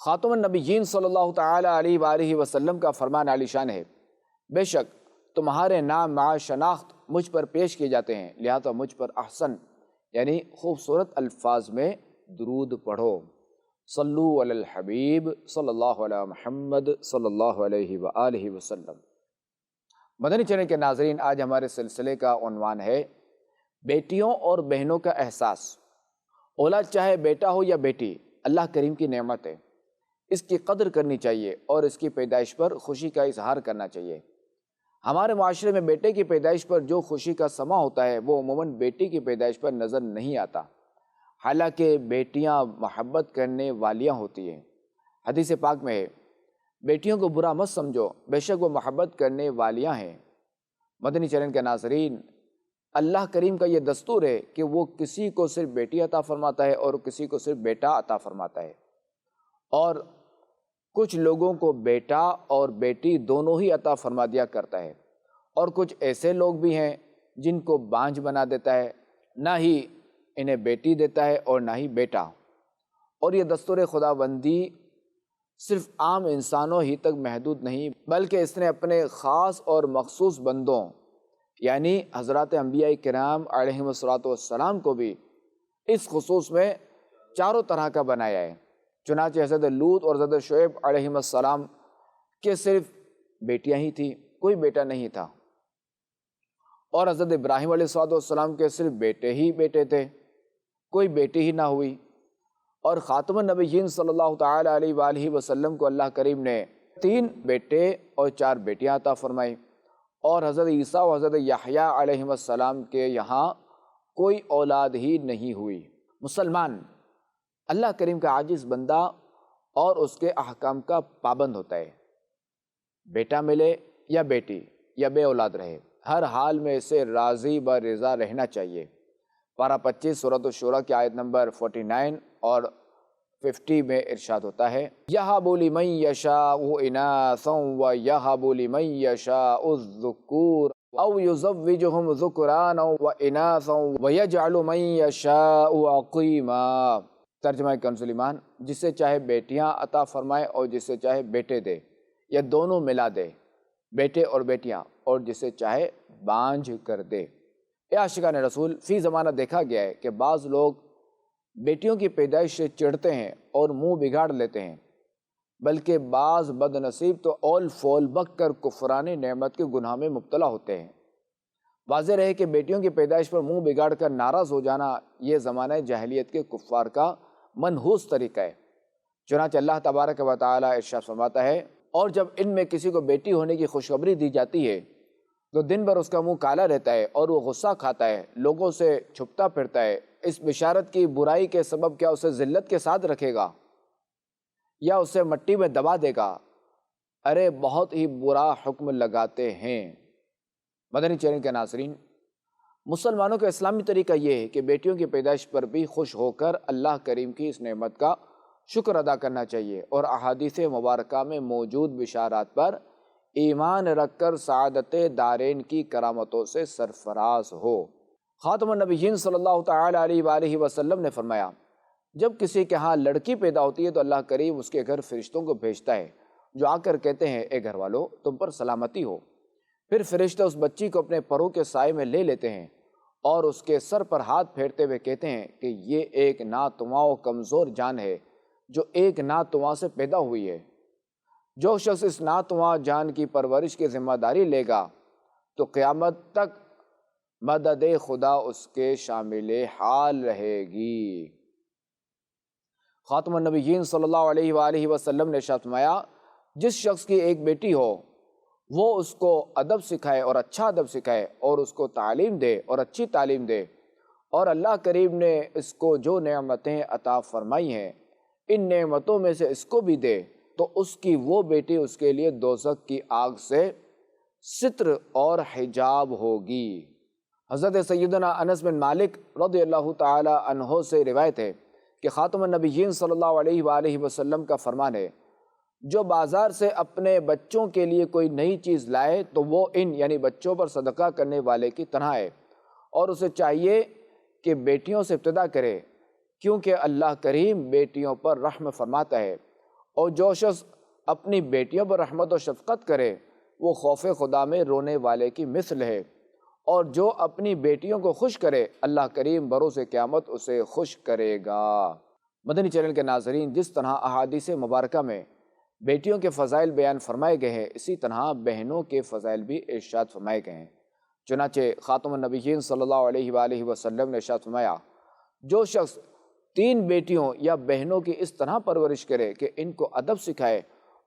خاتم النبیین صلی اللہ تعالی علیہ وآلہ وسلم کا فرمان عالی شان ہے، بے شک تمہارے نام مع شناخت مجھ پر پیش کیے جاتے ہیں، لہذا مجھ پر احسن یعنی خوبصورت الفاظ میں درود پڑھو۔ صلو علی الحبیب صلی اللہ علیہ محمد صلی اللہ علیہ وآلہ وسلم۔ مدنی چینل کے ناظرین، آج ہمارے سلسلے کا عنوان ہے بیٹیوں اور بہنوں کا احساس۔ اولاد چاہے بیٹا ہو یا بیٹی، اللہ کریم کی نعمت ہے، اس کی قدر کرنی چاہیے اور اس کی پیدائش پر خوشی کا اظہار کرنا چاہیے۔ ہمارے معاشرے میں بیٹے کی پیدائش پر جو خوشی کا سما ہوتا ہے وہ عموماً بیٹی کی پیدائش پر نظر نہیں آتا، حالانکہ بیٹیاں محبت کرنے والیاں ہوتی ہیں۔ حدیث پاک میں ہے، بیٹیوں کو برا مت سمجھو، بے شک وہ محبت کرنے والیاں ہیں۔ مدنی چینل کے ناظرین، اللہ کریم کا یہ دستور ہے کہ وہ کسی کو صرف بیٹی عطا فرماتا ہے اور کسی کو صرف بیٹا عطا فرماتا ہے، اور کچھ لوگوں کو بیٹا اور بیٹی دونوں ہی عطا فرما دیا کرتا ہے، اور کچھ ایسے لوگ بھی ہیں جن کو بانجھ بنا دیتا ہے، نہ ہی انہیں بیٹی دیتا ہے اور نہ ہی بیٹا۔ اور یہ دستور خداوندی صرف عام انسانوں ہی تک محدود نہیں، بلکہ اس نے اپنے خاص اور مخصوص بندوں یعنی حضرات انبیاء کرام علیہم السلام کو بھی اس خصوص میں چاروں طرح کا بنایا ہے۔ چنانچہ حضرت لوط اور حضرت شعیب علیہم السلام کے صرف بیٹیاں ہی تھیں، کوئی بیٹا نہیں تھا، اور حضرت ابراہیم علیہ السلام کے صرف بیٹے ہی بیٹے تھے، کوئی بیٹی ہی نہ ہوئی۔ اور خاتم النبیین صلی اللہ تعالی علیہ وآلہ وسلم کو اللہ کریم نے 3 بیٹے اور 4 بیٹیاں عطا فرمائی، اور حضرت عیسیٰ و حضرت یحییٰ علیہم السلام کے یہاں کوئی اولاد ہی نہیں ہوئی۔ مسلمان اللہ کریم کا عاجز بندہ اور اس کے احکام کا پابند ہوتا ہے، بیٹا ملے یا بیٹی یا بے اولاد رہے، ہر حال میں اسے راضی برضا رہنا چاہیے۔ پارہ 25 سورۃ الشورى کی آیت نمبر 49 اور 50 میں ارشاد ہوتا ہے، یَهَبُ لِمَن یَشَاءُ إِنَاثًا وَیَهَبُ لِمَن یَشَاءُ الذُّکُورَ أَوْ یُزَوِّجُهُمْ ذُکْرَانًا وَإِنَاثًا وَیَجْعَلُ مَن یَشَاءُ عَقِیمًا۔ ترجمہ کنز ایمان، جسے چاہے بیٹیاں عطا فرمائے اور جسے چاہے بیٹے دے یا دونوں ملا دے، بیٹے اور بیٹیاں، اور جسے چاہے بانجھ کر دے۔ اے عاشقان رسول، فی زمانہ دیکھا گیا ہے کہ بعض لوگ بیٹیوں کی پیدائش سے چڑھتے ہیں اور منہ بگاڑ لیتے ہیں، بلکہ بعض بد نصیب تو اول فول بک کر کفران نعمت کے گناہ میں مبتلا ہوتے ہیں۔ واضح رہے کہ بیٹیوں کی پیدائش پر منہ بگاڑ کر ناراض ہو جانا یہ زمانہ جاہلیت کے کفار کا منحوس طریقہ ہے۔ چنانچہ اللہ تبارک و تعالی ارشاد فرماتا ہے، اور جب ان میں کسی کو بیٹی ہونے کی خوشخبری دی جاتی ہے تو دن بھر اس کا منہ کالا رہتا ہے اور وہ غصہ کھاتا ہے، لوگوں سے چھپتا پھرتا ہے۔ اس بشارت کی برائی کے سبب کیا اسے ذلت کے ساتھ رکھے گا یا اسے مٹی میں دبا دے گا؟ ارے بہت ہی برا حکم لگاتے ہیں۔ مدنی چینل کے ناظرین، مسلمانوں کا اسلامی طریقہ یہ ہے کہ بیٹیوں کی پیدائش پر بھی خوش ہو کر اللہ کریم کی اس نعمت کا شکر ادا کرنا چاہیے، اور احادیث مبارکہ میں موجود بشارات پر ایمان رکھ کر سعادت دارین کی کرامتوں سے سرفراز ہو۔ خاتم النبیین صلی اللہ تعالی علیہ وآلہ وسلم نے فرمایا، جب کسی کے ہاں لڑکی پیدا ہوتی ہے تو اللہ کریم اس کے گھر فرشتوں کو بھیجتا ہے جو آ کر کہتے ہیں، اے گھر والو، تم پر سلامتی ہو۔ پھر فرشتے اس بچی کو اپنے پروں کے سائے میں لے لیتے ہیں اور اس کے سر پر ہاتھ پھیرتے ہوئے کہتے ہیں کہ یہ ایک ناتواں و کمزور جان ہے جو ایک ناتواں سے پیدا ہوئی ہے۔ جو شخص اس ناتواں جان کی پرورش کی ذمہ داری لے گا تو قیامت تک مدد خدا اس کے شامل حال رہے گی۔ خاتم النبیین صلی اللہ علیہ وآلہ وسلم نے ارشاد فرمایا، جس شخص کی ایک بیٹی ہو وہ اس کو ادب سکھائے اور اچھا ادب سکھائے، اور اس کو تعلیم دے اور اچھی تعلیم دے، اور اللہ کریم نے اس کو جو نعمتیں عطا فرمائی ہیں ان نعمتوں میں سے اس کو بھی دے، تو اس کی وہ بیٹی اس کے لیے دوزخ کی آگ سے ستر اور حجاب ہوگی۔ حضرت سیدنا انس بن مالک رضی اللہ تعالی عنہ سے روایت ہے کہ خاتم النبیین صلی اللہ علیہ وآلہ وسلم کا فرمان ہے، جو بازار سے اپنے بچوں کے لیے کوئی نئی چیز لائے تو وہ ان یعنی بچوں پر صدقہ کرنے والے کی طرح ہے، اور اسے چاہیے کہ بیٹیوں سے ابتدا کرے، کیونکہ اللہ کریم بیٹیوں پر رحم فرماتا ہے اور جو شخص اپنی بیٹیوں پر رحمت و شفقت کرے وہ خوف خدا میں رونے والے کی مثل ہے، اور جو اپنی بیٹیوں کو خوش کرے اللہ کریم بروز قیامت اسے خوش کرے گا۔ مدنی چینل کے ناظرین، جس طرح احادیث مبارکہ میں بیٹیوں کے فضائل بیان فرمائے گئے ہیں، اسی طرح بہنوں کے فضائل بھی ارشاد فرمائے گئے ہیں۔ چنانچہ خاتم النبیین صلی اللہ علیہ وآلہ وسلم نے ارشاد فرمایا، جو شخص 3 بیٹیوں یا بہنوں کی اس طرح پرورش کرے کہ ان کو ادب سکھائے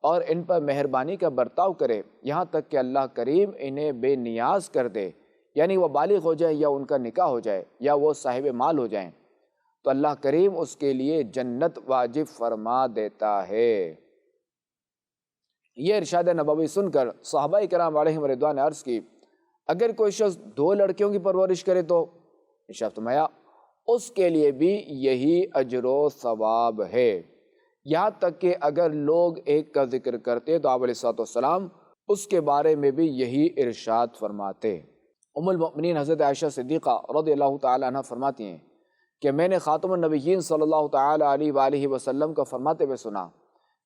اور ان پر مہربانی کا برتاؤ کرے یہاں تک کہ اللہ کریم انہیں بے نیاز کر دے، یعنی وہ بالغ ہو جائے یا ان کا نکاح ہو جائے یا وہ صاحب مال ہو جائیں، تو اللہ کریم اس کے لیے جنت واجب فرما دیتا ہے۔ یہ ارشاد نبوی سن کر صحابہ کرام علیہم رضوان نے عرض کی، اگر کوئی شخص 2 لڑکیوں کی پرورش کرے تو ارشاد فرمایا اس کے لیے بھی یہی اجر و ثواب ہے، یہاں تک کہ اگر لوگ ایک کا ذکر کرتے تو آپ علیہ الصلوۃ والسلام اس کے بارے میں بھی یہی ارشاد فرماتے۔ ام المؤمنین حضرت عائشہ صدیقہ رضی اللہ تعالی عنہ فرماتی ہیں کہ میں نے خاتم النبیین صلی اللہ تعالی علیہ وآلہ وسلم کو فرماتے ہوئے سنا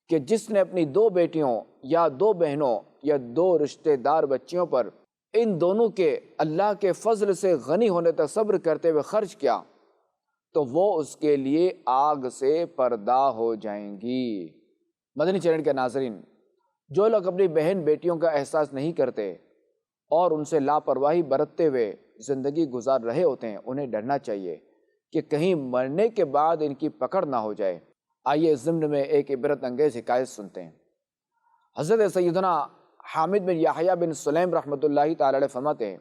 کہ جس نے اپنی 2 بیٹیوں یا 2 بہنوں یا 2 رشتہ دار بچیوں پر ان دونوں کے اللہ کے فضل سے غنی ہونے تک صبر کرتے ہوئے خرچ کیا تو وہ اس کے لیے آگ سے پردہ ہو جائیں گی۔ مدنی چینل کے ناظرین، جو لوگ اپنی بہن بیٹیوں کا احساس نہیں کرتے اور ان سے لاپرواہی برتتے ہوئے زندگی گزار رہے ہوتے ہیں، انہیں ڈرنا چاہیے کہ کہیں مرنے کے بعد ان کی پکڑ نہ ہو جائے۔ آئیے اس ضمن میں ایک عبرت انگیز حکایت سنتے ہیں۔ حضرت سیدنا حامد بن یحییٰ بن سلیم رحمۃ اللہ تعالی علیہ فرماتے ہیں،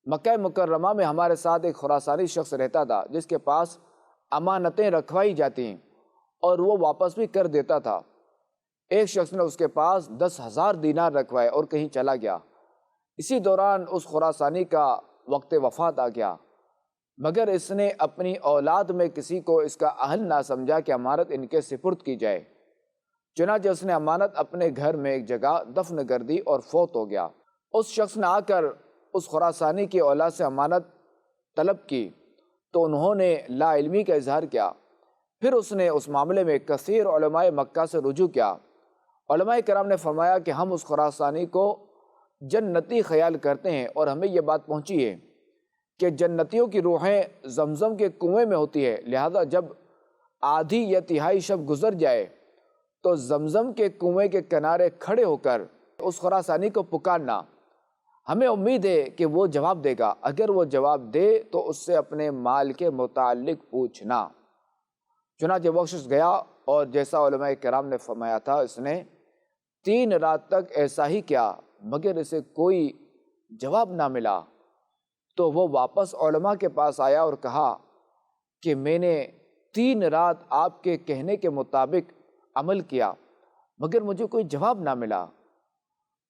مکہ مکرمہ میں ہمارے ساتھ ایک خراسانی شخص رہتا تھا جس کے پاس امانتیں رکھوائی جاتی ہیں اور وہ واپس بھی کر دیتا تھا۔ ایک شخص نے اس کے پاس 10,000 دینار رکھوائے اور کہیں چلا گیا۔ اسی دوران اس خراسانی کا وقت وفات آ گیا، مگر اس نے اپنی اولاد میں کسی کو اس کا اہل نہ سمجھا کہ امانت ان کے سپرد کی جائے، چنانچہ اس نے امانت اپنے گھر میں ایک جگہ دفن کر دی اور فوت ہو گیا۔ اس شخص نے آ کر اس خراسانی کی اولاد سے امانت طلب کی تو انہوں نے لا علمی کا اظہار کیا۔ پھر اس نے اس معاملے میں کثیر علماء مکہ سے رجوع کیا۔ علماء کرام نے فرمایا کہ ہم اس خراسانی کو جنتی خیال کرتے ہیں اور ہمیں یہ بات پہنچی ہے کہ جنتیوں کی روحیں زمزم کے کنویں میں ہوتی ہے، لہذا جب آدھی یا تہائی شب گزر جائے تو زمزم کے کنویں کے کنارے کھڑے ہو کر اس خراسانی کو پکارنا، ہمیں امید ہے کہ وہ جواب دے گا، اگر وہ جواب دے تو اس سے اپنے مال کے متعلق پوچھنا۔ چنانچہ وہ شخص گیا اور جیسا علماء کرام نے فرمایا تھا اس نے 3 رات تک ایسا ہی کیا، مگر اسے کوئی جواب نہ ملا۔ تو وہ واپس علماء کے پاس آیا اور کہا کہ میں نے 3 رات آپ کے کہنے کے مطابق عمل کیا مگر مجھے کوئی جواب نہ ملا۔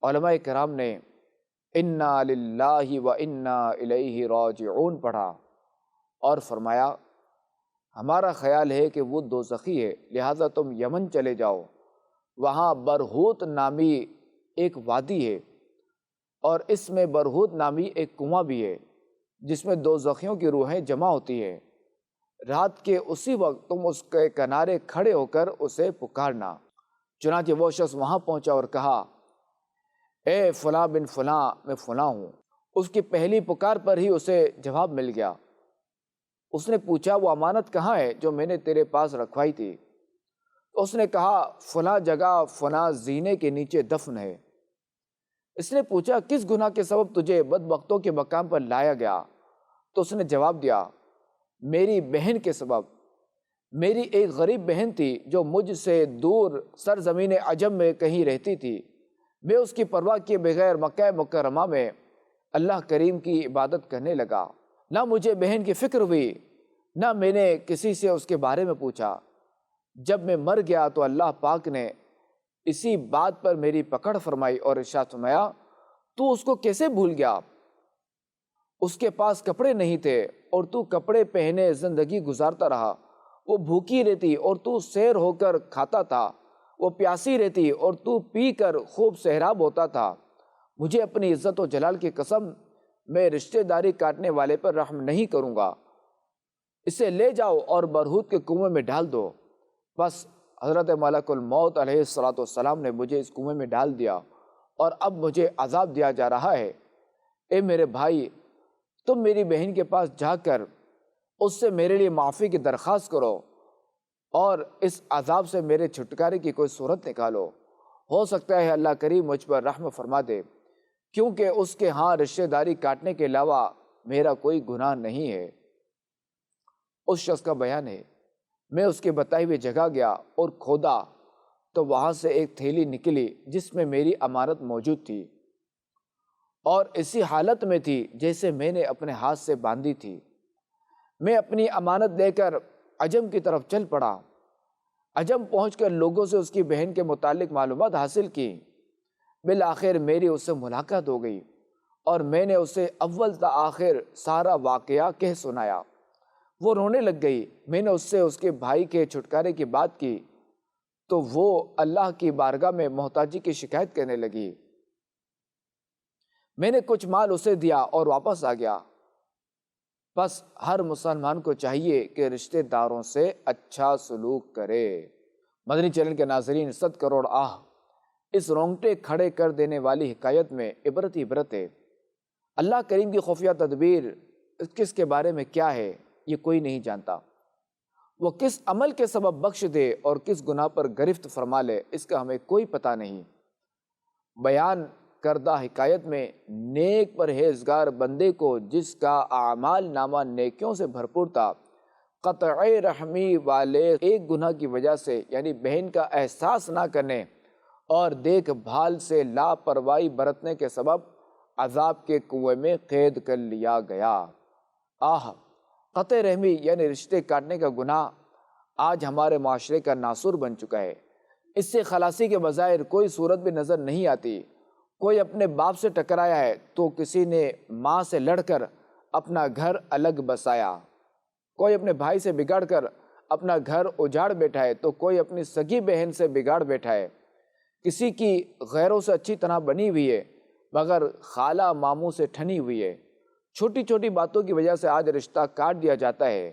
علماء کرام نے انا للہ و انا الیہ راجعون پڑھا اور فرمایا ہمارا خیال ہے کہ وہ دوزخی ہے، لہٰذا تم یمن چلے جاؤ، وہاں برہوت نامی ایک وادی ہے اور اس میں برہوت نامی ایک کنواں بھی ہے جس میں دوزخیوں کی روحیں جمع ہوتی ہے، رات کے اسی وقت تم اس کے کنارے کھڑے ہو کر اسے پکارنا۔ چنانچہ وہ شخص وہاں پہنچا اور کہا اے فلاں بن فلاں، میں فلاں ہوں۔ اس کی پہلی پکار پر ہی اسے جواب مل گیا۔ اس نے پوچھا وہ امانت کہاں ہے جو میں نے تیرے پاس رکھوائی تھی؟ تو اس نے کہا فلاں جگہ فلاں زینے کے نیچے دفن ہے۔ اس نے پوچھا کس گناہ کے سبب تجھے بدبختوں کے مقام پر لایا گیا؟ تو اس نے جواب دیا میری بہن کے سبب۔ میری ایک غریب بہن تھی جو مجھ سے دور سرزمین عجم میں کہیں رہتی تھی، میں اس کی پرواہ کیے بغیر مکہ مکرمہ میں اللہ کریم کی عبادت کرنے لگا، نہ مجھے بہن کی فکر ہوئی نہ میں نے کسی سے اس کے بارے میں پوچھا۔ جب میں مر گیا تو اللہ پاک نے اسی بات پر میری پکڑ فرمائی اور ارشاد فرمایا تو اس کو کیسے بھول گیا؟ اس کے پاس کپڑے نہیں تھے اور تو کپڑے پہنے زندگی گزارتا رہا، وہ بھوکی رہتی اور تو سیر ہو کر کھاتا تھا، وہ پیاسی رہتی اور تو پی کر خوب سہراب ہوتا تھا۔ مجھے اپنی عزت و جلال کی قسم میں رشتہ داری کاٹنے والے پر رحم نہیں کروں گا، اسے لے جاؤ اور برہوت کے کنویں میں ڈال دو۔ بس حضرت ملک الموت علیہ السلام نے مجھے اس کنویں میں ڈال دیا اور اب مجھے عذاب دیا جا رہا ہے۔ اے میرے بھائی، تم میری بہن کے پاس جا کر اس سے میرے لیے معافی کی درخواست کرو اور اس عذاب سے میرے چھٹکارے کی کوئی صورت نکالو۔ ہو سکتا ہے اللہ کریم مجھ پر رحم فرما دے، کیونکہ اس کے ہاں رشتہ داری کاٹنے کے علاوہ میرا کوئی گناہ نہیں ہے۔ اس شخص کا بیان ہے، میں اس کے بتائی ہوئی جگہ گیا اور کھودا تو وہاں سے ایک تھیلی نکلی جس میں میری امانت موجود تھی اور اسی حالت میں تھی جیسے میں نے اپنے ہاتھ سے باندھی تھی۔ میں اپنی امانت لے کر عجم کی طرف چل پڑا۔ عجم پہنچ کر لوگوں سے اس کی بہن کے متعلق معلومات حاصل کی۔ بالآخر میری اس سے ملاقات ہو گئی اور میں نے اسے اول تا آخر سارا واقعہ کہہ سنایا۔ وہ رونے لگ گئی۔ میں نے اس سے اس کے بھائی کے چھٹکارے کی بات کی تو وہ اللہ کی بارگاہ میں محتاجی کی شکایت کرنے لگی۔ میں نے کچھ مال اسے دیا اور واپس آ گیا۔ بس ہر مسلمان کو چاہیے کہ رشتہ داروں سے اچھا سلوک کرے۔ مدنی چینل کے ناظرین، 100 کروڑ آہ اس رونگٹے کھڑے کر دینے والی حکایت میں عبرت ہی عبرت ہے۔ اللہ کریم کی خفیہ تدبیر کس کے بارے میں کیا ہے یہ کوئی نہیں جانتا۔ وہ کس عمل کے سبب بخش دے اور کس گناہ پر گرفت فرما لے اس کا ہمیں کوئی پتہ نہیں۔ بیان کردہ حکایت میں نیک پرہیزگار بندے کو جس کا اعمال نامہ نیکیوں سے بھرپور تھا، قطع رحمی والے ایک گناہ کی وجہ سے یعنی بہن کا احساس نہ کرنے اور دیکھ بھال سے لاپرواہی برتنے کے سبب عذاب کے کنویں میں قید کر لیا گیا۔ قطع رحمی یعنی رشتے کاٹنے کا گناہ آج ہمارے معاشرے کا ناسور بن چکا ہے۔ اس سے خلاصی کے بظاہر کوئی صورت بھی نظر نہیں آتی۔ کوئی اپنے باپ سے ٹکرایا ہے تو کسی نے ماں سے لڑ کر اپنا گھر الگ بسایا، کوئی اپنے بھائی سے بگاڑ کر اپنا گھر اجاڑ بیٹھا ہے تو کوئی اپنی سگی بہن سے بگاڑ بیٹھا ہے، کسی کی غیروں سے اچھی طرح بنی ہوئی ہے مگر خالہ ماموں سے ٹھنی ہوئی ہے۔ چھوٹی چھوٹی باتوں کی وجہ سے آج رشتہ کاٹ دیا جاتا ہے،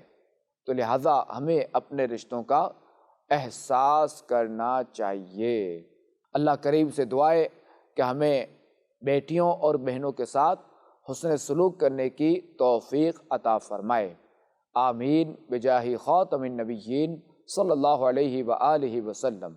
تو لہٰذا ہمیں اپنے رشتوں کا احساس کرنا چاہیے۔ اللہ کریم سے دعا ہے کہ ہمیں بیٹیوں اور بہنوں کے ساتھ حسن سلوک کرنے کی توفیق عطا فرمائے۔ آمین بجاہ خاتم النبیین صلی اللہ علیہ وآلہ وسلم۔